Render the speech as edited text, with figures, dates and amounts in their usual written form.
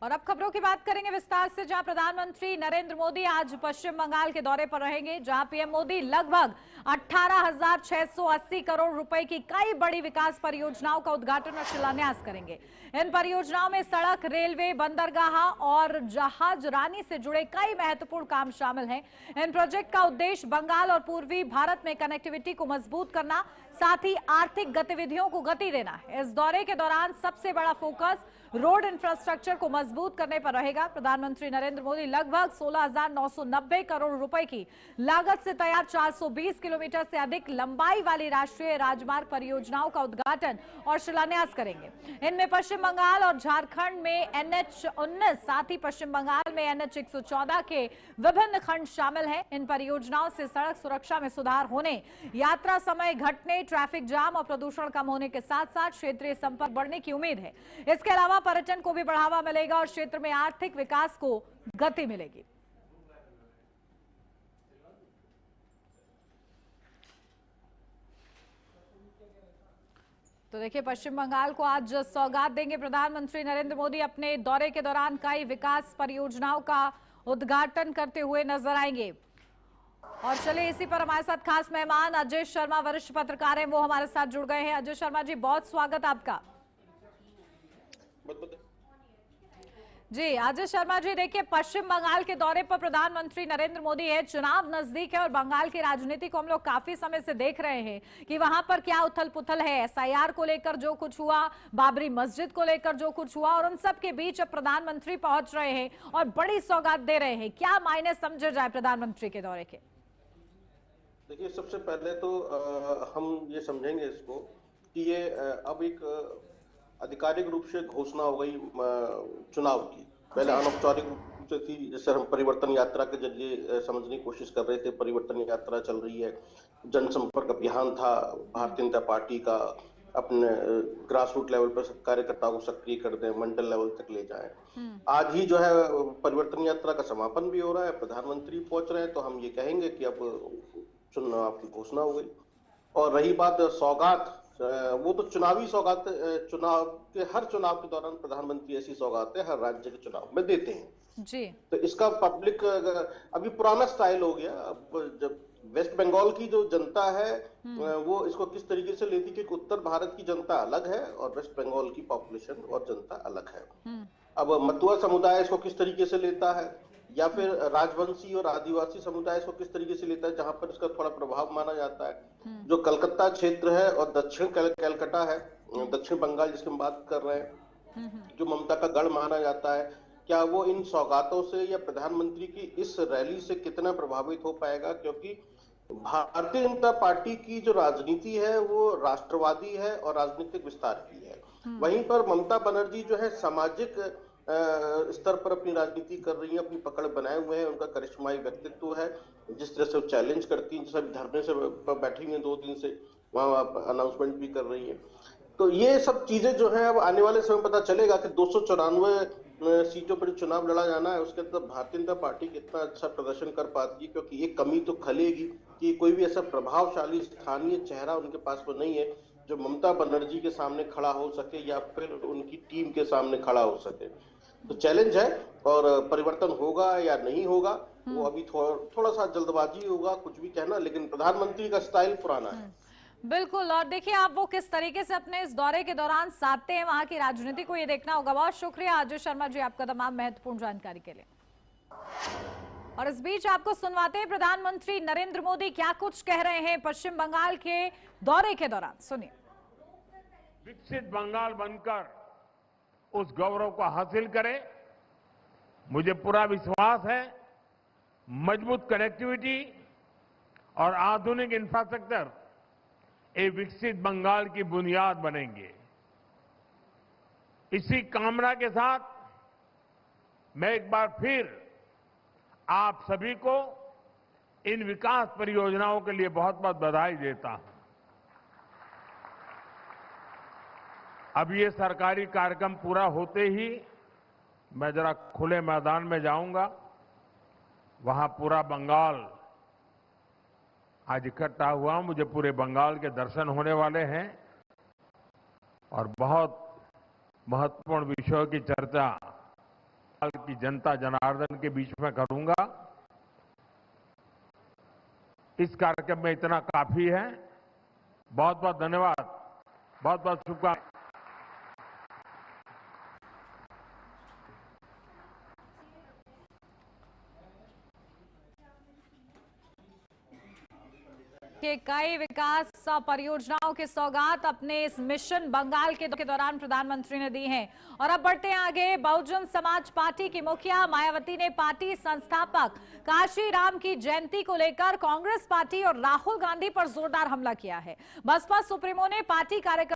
और अब खबरों की बात करेंगे विस्तार से, जहां प्रधानमंत्री नरेंद्र मोदी आज पश्चिम बंगाल के दौरे पर रहेंगे, जहां पीएम मोदी लगभग 18,680 करोड़ रुपए की कई बड़ी विकास परियोजनाओं का उद्घाटन और शिलान्यास करेंगे। इन परियोजनाओं में सड़क, रेलवे, बंदरगाह और जहाज रानी से जुड़े कई महत्वपूर्ण काम शामिल हैं। इन प्रोजेक्ट का उद्देश्य बंगाल और पूर्वी भारत में कनेक्टिविटी को मजबूत करना, साथ ही आर्थिक गतिविधियों को गति देना है। इस दौरे के दौरान सबसे बड़ा फोकस रोड इंफ्रास्ट्रक्चर को मजबूत करने पर रहेगा। प्रधानमंत्री नरेंद्र मोदी लगभग 16,990 करोड़ रुपए की लागत से तैयार 420 किलोमीटर से अधिक लंबाई वाली राष्ट्रीय राजमार्ग परियोजनाओं का उद्घाटन और शिलान्यास करेंगे। इनमें पश्चिम बंगाल और झारखंड में NH-19, साथ ही पश्चिम बंगाल में NH-114 के विभिन्न खंड शामिल हैं। इन परियोजनाओं से सड़क सुरक्षा में सुधार होने, यात्रा समय घटने, ट्रैफिक जाम और प्रदूषण कम होने के साथ साथ क्षेत्रीय संपर्क बढ़ने की उम्मीद है। इसके अलावा पर्यटन को भी बढ़ावा मिलेगा और क्षेत्र में आर्थिक विकास को गति मिलेगी। तो देखिए, पश्चिम बंगाल को आज सौगात देंगे प्रधानमंत्री नरेंद्र मोदी। अपने दौरे के दौरान कई विकास परियोजनाओं का उद्घाटन करते हुए नजर आएंगे। और चलिए, इसी पर हमारे साथ खास मेहमान अजय शर्मा, वरिष्ठ पत्रकार हैं, वो हमारे साथ जुड़ गए हैं। अजय शर्मा जी, बहुत स्वागत आपका। जी अजय शर्मा जी, देखिए, पश्चिम बंगाल के दौरे पर प्रधानमंत्री नरेंद्र मोदी है, चुनाव नजदीक है और बंगाल की राजनीति को हम लोग काफी समय से देख रहे हैं कि वहां पर क्या उथल पुथल है। SIR को लेकर जो कुछ हुआ, बाबरी मस्जिद को लेकर जो कुछ हुआ, और उन सब के बीच अब प्रधानमंत्री पहुंच रहे हैं और बड़ी सौगात दे रहे हैं। क्या मायने समझे जाए प्रधानमंत्री के दौरे के? देखिए, सबसे पहले तो हम ये समझेंगे इसको कि ये अब एक आधिकारिक रूप से घोषणा हो गई चुनाव की। पहले अनौपचारिक रूप से थी, जैसे हम परिवर्तन यात्रा के जरिए समझने की कोशिश कर रहे थे। परिवर्तन यात्रा चल रही है, जनसंपर्क अभियान था भारतीय जनता पार्टी का, अपने ग्रास रूट लेवल पर कार्यकर्ताओं को सक्रिय कर दें, मंडल लेवल तक ले जाएं। आज ही जो है परिवर्तन यात्रा का समापन भी हो रहा है, प्रधानमंत्री पहुंच रहे हैं, तो हम ये कहेंगे कि अब चुनाव की घोषणा हो गई। और रही बात सौगात, वो तो चुनावी सौगात, हर चुनाव के दौरान प्रधानमंत्री ऐसी सौगातें हर राज्य के चुनाव में देते हैं जी। तो इसका पब्लिक अभी पुराना स्टाइल हो गया। अब जब वेस्ट बंगाल की जो जनता है वो इसको किस तरीके से लेती, क्योंकि उत्तर भारत की जनता अलग है और वेस्ट बंगाल की पॉपुलेशन और जनता अलग है। अब मतुआ समुदाय इसको किस तरीके से लेता है, या फिर राजवंशी और आदिवासी समुदाय इसको किस तरीके से लेता है, जहां पर इसका थोड़ा प्रभाव माना जाता है। जो कलकत्ता क्षेत्र है और दक्षिण कलकत्ता है, दक्षिण बंगाल जिसकी हम बात कर रहे हैं, जो ममता का गढ़ माना जाता है, क्या वो इन सौगातों से या प्रधानमंत्री की इस रैली से कितना प्रभावित हो पाएगा? क्योंकि भारतीय जनता पार्टी की जो राजनीति है वो राष्ट्रवादी है और राजनीतिक विस्तार की है। वहीं पर ममता बनर्जी जो है सामाजिक स्तर पर अपनी राजनीति कर रही है, अपनी पकड़ बनाए हुए हैं। उनका करिश्माई व्यक्तित्व है, जिस तरह से वो चैलेंज करती हैं, सब धरने से बैठी हुई हैं 2 दिन से, वहां अनाउंसमेंट भी कर रही है। तो ये सब चीजें जो है अब आने वाले समय पता चलेगा कि 294 सीटों पर चुनाव लड़ा जाना है, उसके अंदर भारतीय जनता पार्टी कितना अच्छा प्रदर्शन कर पाती है। क्योंकि एक कमी तो खलेगी कि कोई भी ऐसा प्रभावशाली स्थानीय चेहरा उनके पास में नहीं है जो ममता बनर्जी के सामने खड़ा हो सके या फिर उनकी टीम के सामने खड़ा हो सके। तो चैलेंज है, और परिवर्तन होगा या नहीं होगा वो अभी थोड़ा सा जल्दबाजी होगा कुछ भी कहना, लेकिन प्रधानमंत्री का स्टाइल पुराना है। बिल्कुल। और देखिए, आप वो किस तरीके से अपने इस दौरे के दौरान साधते हैं वहां की राजनीति को, ये देखना होगा। बहुत शुक्रिया अजय शर्मा जी आपका तमाम महत्वपूर्ण जानकारी के लिए। और इस बीच आपको सुनवाते हैं प्रधानमंत्री नरेंद्र मोदी क्या कुछ कह रहे हैं पश्चिम बंगाल के दौरे के दौरान, सुनिए। विकसित बंगाल बनकर उस गौरव को हासिल करें, मुझे पूरा विश्वास है मजबूत कनेक्टिविटी और आधुनिक इंफ्रास्ट्रक्चर एक विकसित बंगाल की बुनियाद बनेंगे। इसी कामना के साथ मैं एक बार फिर आप सभी को इन विकास परियोजनाओं के लिए बहुत बहुत बधाई देता हूं। अब ये सरकारी कार्यक्रम पूरा होते ही मैं जरा खुले मैदान में जाऊंगा, वहां पूरा बंगाल आज इकट्ठा हुआ। मुझे पूरे बंगाल के दर्शन होने वाले हैं और बहुत महत्वपूर्ण विषयों की चर्चा की जनता जनार्दन के बीच में करूंगा। इस कार्यक्रम में इतना काफी है। बहुत बहुत धन्यवाद, बहुत बहुत शुभकामनाएं। के कई विकास परियोजनाओं की सौगात अपने इस मिशन बंगाल के दौरान प्रधानमंत्री ने दी है। और अब बढ़ते हैं आगे। बहुजन समाज पार्टी की मुखिया मायावती ने पार्टी संस्थापक काशी राम की जयंती को लेकर कांग्रेस पार्टी और राहुल गांधी पर जोरदार हमला किया है। बसपा सुप्रीमो ने पार्टी कार्यकर्ता